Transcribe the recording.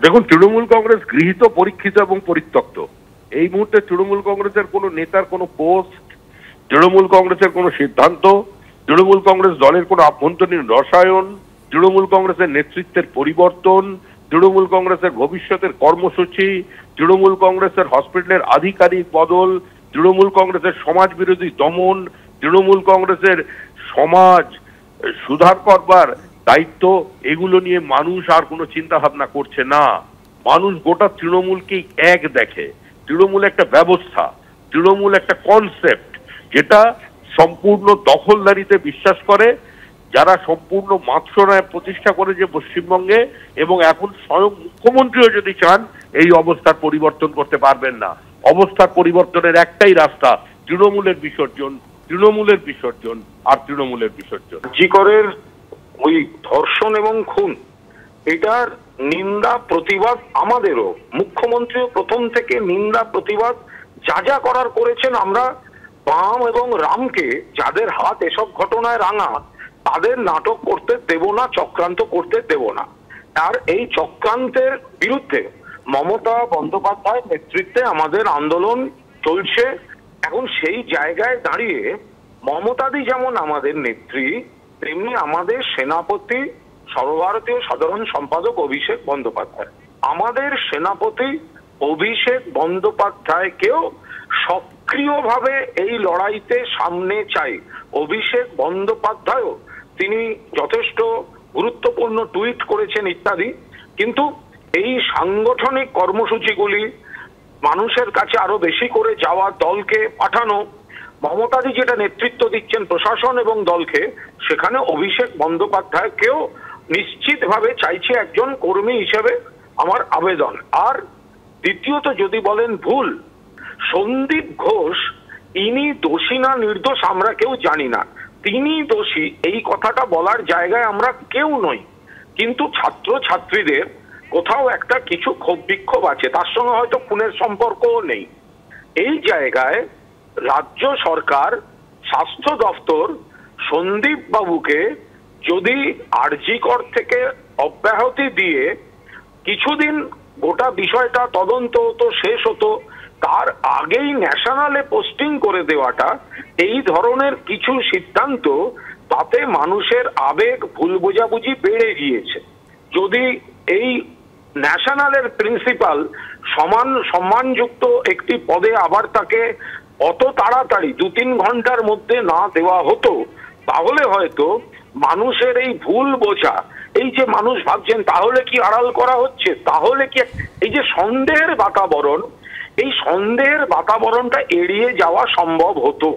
দেখুন, তৃণমূল কংগ্রেস গৃহীত, পরীক্ষিত এবং পরিত্যক্ত। এই মুহূর্তে তৃণমূল কংগ্রেসের কোনো নেতার কোনো পোস্ট, তৃণমূল কংগ্রেসের কোনো সিদ্ধান্ত, তৃণমূল কংগ্রেস দলের কোনো আভ্যন্তরীণ রসায়ন, তৃণমূল কংগ্রেসের নেতৃত্বের পরিবর্তন, তৃণমূল কংগ্রেসের ভবিষ্যতের কর্মসূচি, তৃণমূল কংগ্রেসের হসপিটালের আধিকারিক বদল, তৃণমূল কংগ্রেসের সমাজ বিরোধী দমন, তৃণমূল কংগ্রেসের সমাজ সুধার করবার দায়িত্ব, এগুলো নিয়ে মানুষ আর কোনো চিন্তা ভাবনা করছে না। মানুষ গোটা তৃণমূলকেই এক দেখে। তৃণমূল একটা ব্যবস্থা, তৃণমূল একটা কনসেপ্ট, যেটা সম্পূর্ণ দখলদারিতে বিশ্বাস করে, যারা সম্পূর্ণ মাৎসরায় প্রতিষ্ঠা করেছে পশ্চিমবঙ্গে, এবং এখন স্বয়ং মুখ্যমন্ত্রীও যদি চান এই অবস্থার পরিবর্তন করতে পারবেন না। অবস্থার পরিবর্তনের একটাই রাস্তা, তৃণমূলের বিসর্জন, তৃণমূলের বিসর্জন আর তৃণমূলের বিসর্জন। জিকরের ওই ধর্ষণ এবং খুন, এটার নিন্দা প্রতিবাদ আমাদেরও, মুখ্যমন্ত্রীও প্রথম থেকে নিন্দা প্রতিবাদ যা যা করার করেছেন। আমরা বাম এবং রামকে, যাদের হাত এসব ঘটনায় রাঙা, তাদের নাটক করতে দেব না, চক্রান্ত করতে দেব না। আর এই চক্রান্তের বিরুদ্ধে মমতা বন্দ্যোপাধ্যায়ের নেতৃত্বে আমাদের আন্দোলন চলছে। এখন সেই জায়গায় দাঁড়িয়ে মমতাদি যেমন আমাদের নেত্রী, তেমনি আমাদের সেনাপতি সর্বভারতীয় সাধারণ সম্পাদক অভিষেক বন্দ্যোপাধ্যায়। আমাদের সেনাপতি অভিষেক বন্দ্যোপাধ্যায়কেও সক্রিয়ভাবে এই লড়াইতে সামনে চাই। অভিষেক বন্দ্যোপাধ্যায়ও তিনি যথেষ্ট গুরুত্বপূর্ণ টুইট করেছেন ইত্যাদি, কিন্তু এই সাংগঠনিক কর্মসূচিগুলি মানুষের কাছে আরো বেশি করে যাওয়া, দলকে পাঠানো, মমতাদি যেটা নেতৃত্ব দিচ্ছেন প্রশাসন এবং দলকে, সেখানে অভিষেক বন্দ্যোপাধ্যায়কেও নিশ্চিতভাবে চাইছে একজন কর্মী হিসেবে আমার আবেদন। আর দ্বিতীয়ত যদি বলেন ভুল, সন্দীপ ঘোষ ইনি দোষী না নির্দোষ আমরা কেউ জানি না, তিনি দোষী এই কথাটা বলার জায়গায় আমরা কেউ নই। কিন্তু ছাত্র ছাত্রীদের কোথাও একটা কিছু ক্ষোভ বিক্ষোভ আছে, তার সঙ্গে হয়তো খুনের সম্পর্কও নেই। এই জায়গায় রাজ্য সরকার, স্বাস্থ্য দপ্তর সন্দীপ বাবুকে যদি আরজি কর থেকে অব্যাহতি দিয়ে কিছুদিন গোটা বিষয়টা তদন্ত হতো, শেষ হতো, তার আগেই ন্যাশনালে পোস্টিং করে দেওয়াটা, এই ধরনের কিছু সিদ্ধান্ত, তাতে মানুষের আবেগ, ভুল বোঝাবুঝি বেড়ে গিয়েছে। যদি এই ন্যাশনালের প্রিন্সিপাল সম্মানযুক্ত একটি পদে আবার তাকে অত তাড়াতাড়ি 2-3 ঘন্টার মধ্যে না দেওয়া হতো, তাহলে হয়তো মানুষের এই ভুল বোঝা, এই যে মানুষ ভাবছেন তাহলে কি আড়াল করা হচ্ছে, তাহলে কি, এই যে সন্দেহের বাতাবরণ, এই সন্দেহের বাতাবরণটা এড়িয়ে যাওয়া সম্ভব হতো।